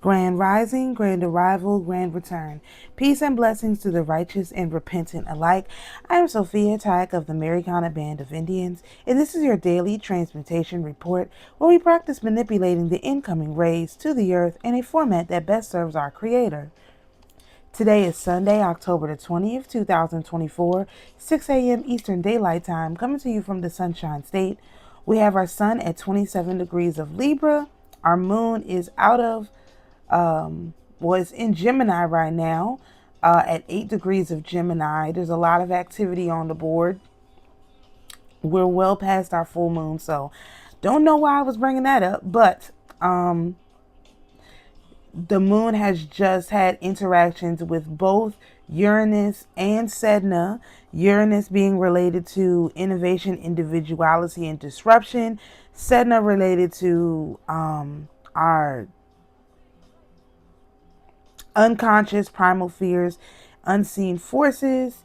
Grand rising, grand arrival, grand return. Peace and blessings to the righteous and repentant alike. I am Sophia, Tayac of the AmaruKhan Band of Indians, and this is your daily transmutation report where we practice manipulating the incoming rays to the earth in a format that best serves our Creator. Today is Sunday, October the 20th, 2024, 6 a.m. Eastern Daylight Time, coming to you from the Sunshine State. We have our sun at 27 degrees of Libra. Our moon is it's in Gemini right now at 8 degrees of Gemini. There's a lot of activity on the board. We're well past our full moon, so don't know why I was bringing that up, but the moon has just had interactions with both Uranus and Sedna. Uranus being related to innovation, individuality, and disruption. Sedna related to our unconscious primal fears, unseen forces.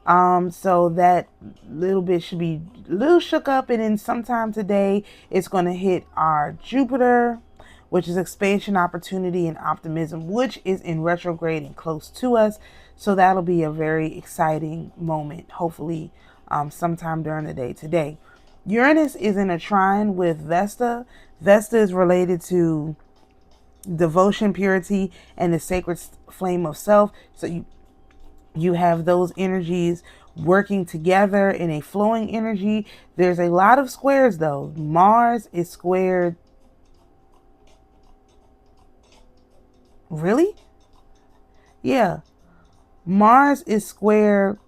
So that little bit should be a little shook up, and then sometime today it's going to hit our Jupiter, which is expansion, opportunity, and optimism, which is in retrograde and close to us. So that'll be a very exciting moment, hopefully sometime during the day today. Uranus is in a trine with Vesta. Vesta is related to devotion, purity, and the sacred flame of self. So you have those energies working together in a flowing energy. There's a lot of squares though. Mars is squared. Really? Yeah. Mars is square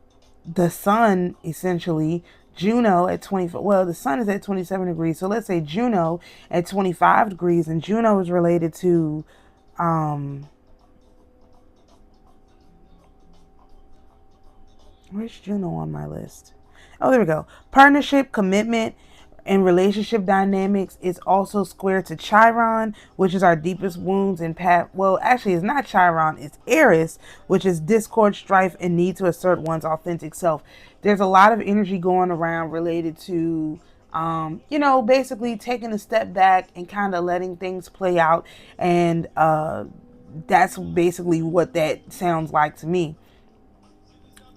the sun, essentially. Juno at 24, well, the sun is at 27 degrees. So let's say Juno at 25 degrees, and Juno is related to, where's Juno on my list? Oh, there we go. Partnership, commitment, and relationship dynamics is also square to Chiron, which is our deepest wounds and path. Well, actually, it's not Chiron, it's Eris, which is discord, strife, and need to assert one's authentic self. There's a lot of energy going around related to, basically taking a step back and kind of letting things play out. And that's basically what that sounds like to me.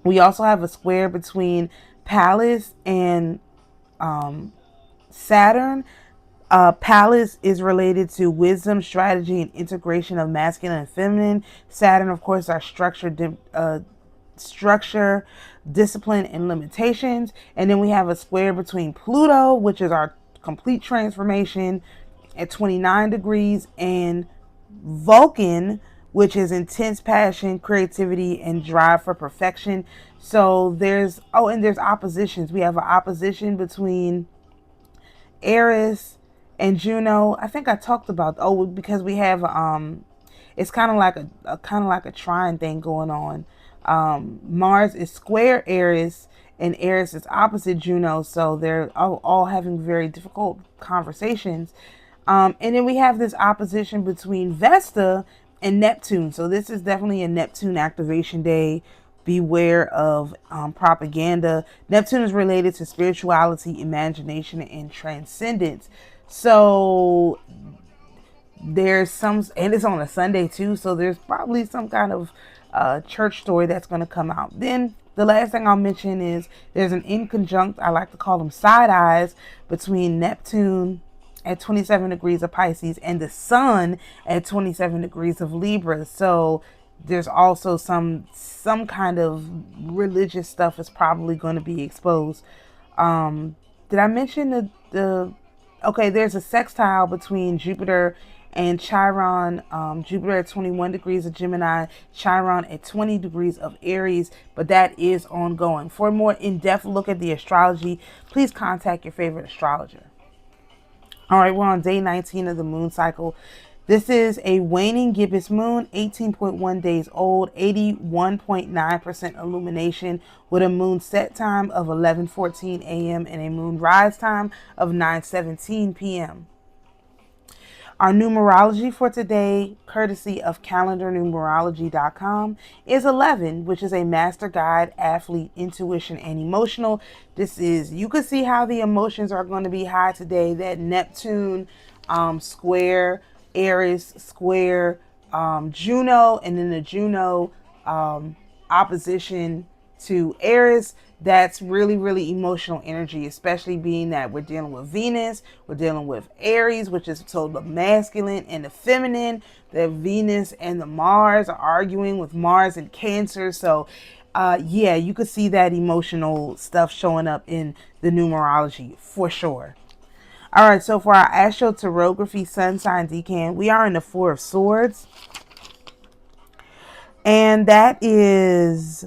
We also have a square between Pallas and Saturn. Pallas is related to wisdom, strategy, and integration of masculine and feminine. Saturn, of course, our structure, discipline, and limitations. And then we have a square between Pluto, which is our complete transformation at 29 degrees, and Vulcan, which is intense passion, creativity, and drive for perfection. So there's oppositions. We have an opposition between Eris and Juno. I think I talked about because we have it's kind of like a trine thing going on. Mars is square Eris, and Eris is opposite Juno, so they're all having very difficult conversations. And then we have this opposition between Vesta and Neptune. So this is definitely a Neptune activation day. Beware of propaganda. Neptune is related to spirituality, imagination, and transcendence. So there's and it's on a Sunday too, so there's probably some kind of church story that's going to come out. Then the last thing I'll mention is there's an inconjunct, I like to call them side eyes, between Neptune at 27 degrees of Pisces and the sun at 27 degrees of Libra. So there's also some kind of religious stuff is probably going to be exposed. Did I mention okay, there's a sextile between Jupiter and Chiron. Jupiter at 21 degrees of Gemini, Chiron at 20 degrees of Aries, but that is ongoing. For a more in-depth look at the astrology, please contact your favorite astrologer. All right, we're on day 19 of the moon cycle. This is a waning gibbous moon, 18.1 days old, 81.9% illumination, with a moon set time of 11:14 a.m. and a moon rise time of 9:17 p.m. Our numerology for today, courtesy of calendarnumerology.com, is 11, which is a master guide, athlete, intuition, and emotional. You can see how the emotions are going to be high today. That Neptune square, Aries square, Juno, and then the Juno opposition to Eris. That's really, really emotional energy, especially being that we're dealing with Venus, we're dealing with Aries, which is so the masculine and the feminine. The Venus and the Mars are arguing with Mars and Cancer. So yeah, you could see that emotional stuff showing up in the numerology for sure. All right, so for our astrotarography sun sign decan, we are in the Four of Swords. And that is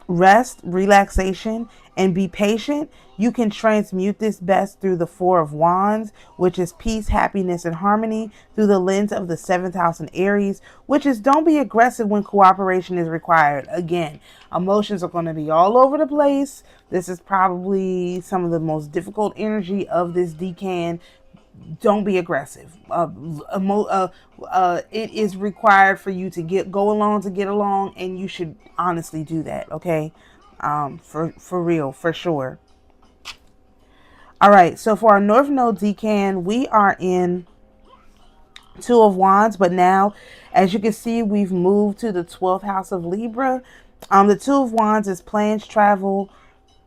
rest, relaxation, and be patient. You can transmute this best through the Four of Wands, which is peace, happiness, and harmony, through the lens of the seventh house in Aries, which is don't be aggressive when cooperation is required. Again, emotions are going to be all over the place. This is probably some of the most difficult energy of this decan. Don't be aggressive. It is required for you to go along to get along, and you should honestly do that. Okay, for real, for sure. All right, so for our North Node decan, we are in Two of Wands, but now, as you can see, we've moved to the 12th house of Libra. The Two of Wands is plans, travel,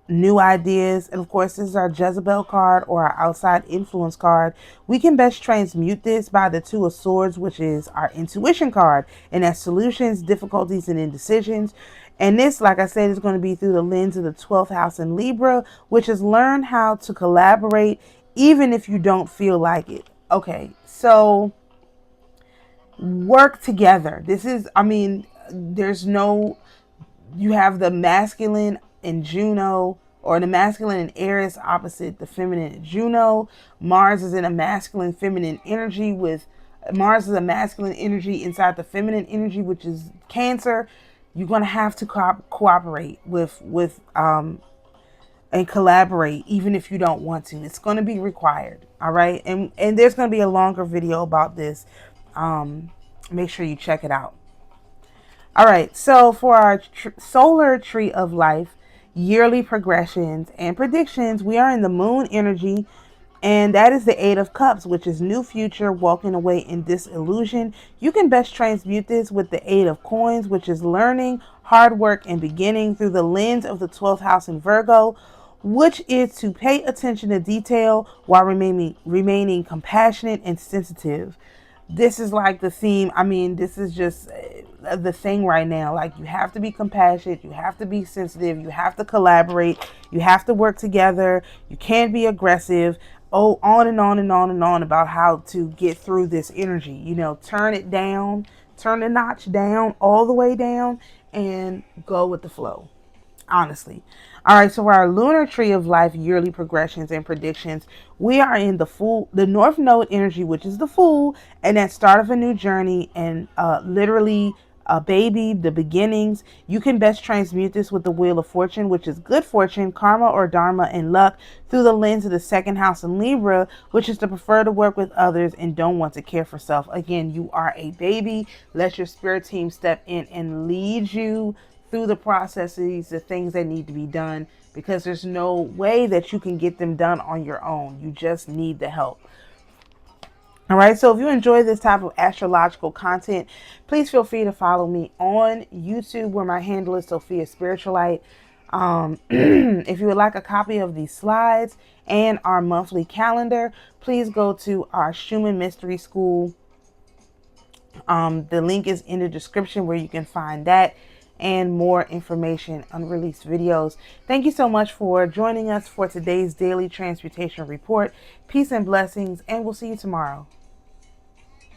new ideas, and of course this is our Jezebel card, or our outside influence card. We can best transmute this by the Two of Swords, which is our intuition card, and that's solutions, difficulties, and indecisions. And this, like I said, is going to be through the lens of the 12th house in Libra, which is learn how to collaborate even if you don't feel like it. Okay, so work together. This is, I mean, there's no, you have the masculine in Juno, or the masculine in Aries opposite the feminine in Juno. Mars is in a masculine feminine energy with Mars is a masculine energy inside the feminine energy, which is Cancer. You're going to have to cooperate with and collaborate even if you don't want to. It's going to be required. All right, and there's going to be a longer video about this. Make sure you check it out. All right, so for our solar tree of life, yearly progressions and predictions, we are in the moon energy, and that is the Eight of Cups, which is new future, walking away in disillusion. You can best transmute this with the Eight of Coins, which is learning, hard work, and beginning, through the lens of the 12th house in Virgo, which is to pay attention to detail while remaining compassionate and sensitive. This is like the theme. I mean, this is just the thing right now. Like, you have to be compassionate, you have to be sensitive, you have to collaborate, you have to work together, you can't be aggressive. Oh, on and on and on and on about how to get through this energy. You know, turn it down, turn the notch down, all the way down, and go with the flow. Honestly. All right, so for our lunar tree of life, yearly progressions and predictions, we are in the North Node energy, which is the Fool, and that start of a new journey, and literally a baby, the beginnings. You can best transmute this with the Wheel of Fortune, which is good fortune, karma or dharma, and luck, through the lens of the second house in Libra, which is to prefer to work with others and don't want to care for self. Again, you are a baby. Let your spirit team step in and lead you through the processes, the things that need to be done, because there's no way that you can get them done on your own. You just need the help. All right, so if you enjoy this type of astrological content, please feel free to follow me on YouTube, where my handle is Sophia Spiritualite. If you would like a copy of these slides and our monthly calendar, please go to our Schumann Mystery School. The link is in the description, where you can find that and more information, unreleased videos. Thank you so much for joining us for today's daily transmutation report. Peace and blessings, and we'll see you tomorrow.